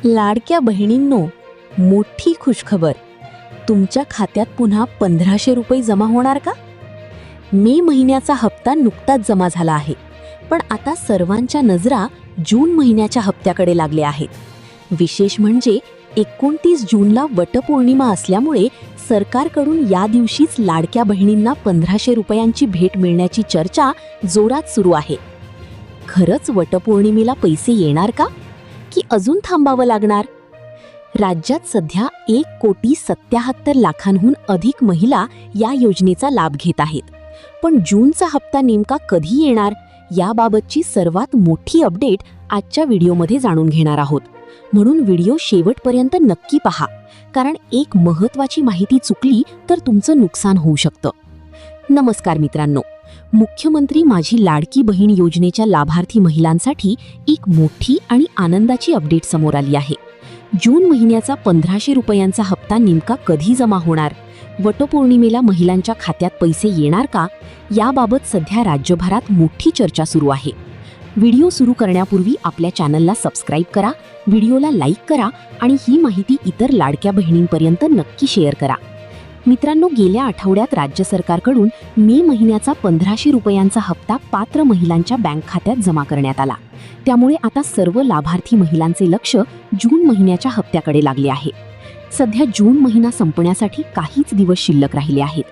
लाडक्या बहिणींनो, मोठी खुशखबर. तुमच्या खात्यात पुन्हा 1500 रुपये जमा होणार का? मे महिन्याचा हप्ता नुकताच जमा झाला आहे, पण आता सर्वांच्या नजरा जून महिन्याच्या हप्त्याकडे लागल्या आहेत. विशेष म्हणजे 29 जूनला वटपौर्णिमा असल्यामुळे सरकारकडून या दिवशीच लाडक्या बहिणींना 1500 रुपयांची भेट मिळण्याची चर्चा जोरात सुरू आहे. खरंच वटपौर्णिमेला पैसे येणार का, की अजून थांबावं लागणार? राज्यात सध्या 1,77,00,000 अधिक महिला या योजनेचा लाभ घेत आहेत. पण जूनचा हप्ता नेमका कधी येणार याबाबतची सर्वात मोठी अपडेट आजच्या व्हिडिओमध्ये जाणून घेणार आहोत. म्हणून व्हिडिओ शेवटपर्यंत नक्की पहा, कारण एक महत्त्वाची माहिती चुकली तर तुमचं नुकसान होऊ शकतं. नमस्कार मित्रांनो, मुख्यमंत्री माझी लाडकी बहीण योजनेच्या लाभार्थी महिलांसाठी एक मोठी आणि आनंदाची अपडेट समोर आली आहे. जून महिन्याचा 1500 रुपयांचा हप्ता नेमका कधी जमा होणार, वटपौर्णिमेला महिलांच्या खात्यात पैसे येणार का, याबाबत सध्या राज्यभरात मोठी चर्चा सुरू आहे. व्हिडिओ सुरू करण्यापूर्वी आपल्या चॅनलला सबस्क्राईब करा, व्हिडिओला लाईक करा आणि ही माहिती इतर लाडक्या बहिणींपर्यंत नक्की शेअर करा. मित्रांनो, गेल्या आठवड्यात राज्य सरकारकडून मे महिन्याचा 1500 रुपयांचा हप्ता पात्र महिलांच्या बँक खात्यात जमा करण्यात आला. त्यामुळे आता सर्व लाभार्थी महिलांचे लक्ष जून महिन्याच्या हप्त्याकडे लागले आहे. सध्या जून महिना संपण्यासाठी काहीच दिवस शिल्लक राहिले आहेत.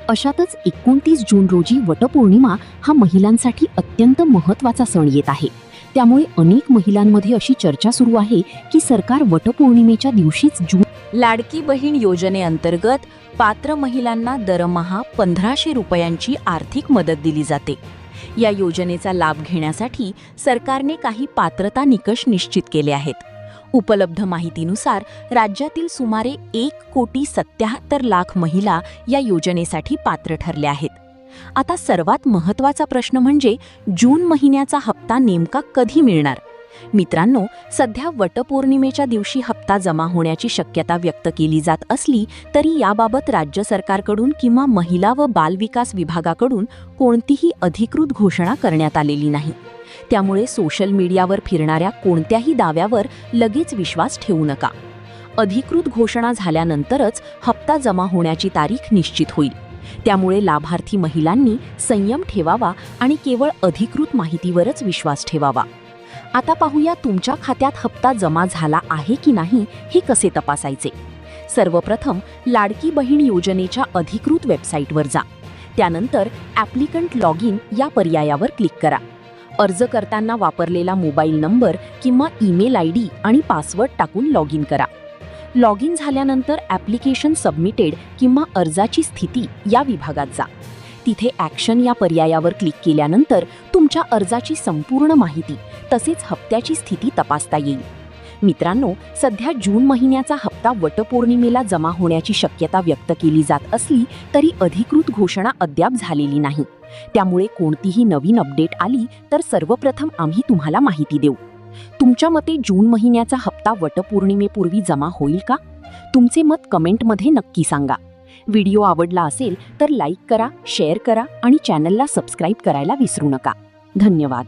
अशातच 29 जून रोजी वटपौर्णिमा हा महिलांसाठी अत्यंत महत्त्वाचा सण येत आहे. त्यामुळे अनेक महिलांमध्ये अशी चर्चा सुरू आहे की सरकार वटपौर्णिमेच्या दिवशीच जून लाडकी बहीण योजनेअंतर्गत पात्र महिलांना दरमहा 1500 रुपयांची आर्थिक मदत दिली जाते. या योजनेचा लाभ घेण्यासाठी सरकारने काही पात्रता निकष निश्चित केले आहेत. उपलब्ध माहितीनुसार राज्यातील सुमारे 1,77,00,000 महिला या योजनेसाठी पात्र ठरल्या आहेत. आता सर्वात महत्त्वाचा प्रश्न म्हणजे जून महिन्याचा हप्ता नेमका कधी मिळणार? मित्रांनो, सध्या वटपौर्णिमेच्या दिवशी हप्ता जमा होण्याची शक्यता व्यक्त केली जात असली तरी याबाबत राज्य सरकारकडून किंवा महिला व बालविकास विभागाकडून कोणतीही अधिकृत घोषणा करण्यात आलेली नाही. त्यामुळे सोशल मीडियावर फिरणाऱ्या कोणत्याही दाव्यावर लगेच विश्वास ठेवू नका. अधिकृत घोषणा झाल्यानंतरच हप्ता जमा होण्याची तारीख निश्चित होईल. त्यामुळे लाभार्थी महिलांनी संयम ठेवावा आणि केवळ अधिकृत माहितीवरच विश्वास ठेवावा. आता पाहूया तुमच्या खात्यात हप्ता जमा झाला आहे की नाही हे कसे तपासायचे. सर्वप्रथम लाडकी बहीण योजनेच्या अधिकृत वेबसाईटवर जा. त्यानंतर ॲप्लिकंट लॉग इन या पर्यायावर क्लिक करा. अर्ज करताना वापरलेला मोबाईल नंबर किंवा ईमेल ID आणि पासवर्ड टाकून लॉग इन करा. लॉग इन झाल्यानंतर ॲप्लिकेशन सबमिटेड किंवा अर्जाची स्थिती या विभागात जा. तिथे ॲक्शन या पर्यायावर क्लिक केल्यानंतर तुमच्या अर्जाची संपूर्ण माहिती तसेच हप्त्याची स्थिती तपासता येईल. मित्रांनो, सध्या जून महिन्याचा हप्ता वटपौर्णिमेला जमा होण्याची शक्यता व्यक्त केली जात असली तरी अधिकृत घोषणा अद्याप झालेली नाही. त्यामुळे कोणतीही नवीन अपडेट आली तर सर्वप्रथम आम्ही तुम्हाला माहिती देऊ. तुमच्या मते जून महिन्याचा हप्ता वटपौर्णिमेपूर्वी जमा होईल का? तुमचे मत कमेंटमध्ये नक्की सांगा. व्हिडिओ आवडला असेल तर लाईक करा, शेअर करा आणि चॅनलला सबस्क्राईब करायला विसरू नका. धन्यवाद.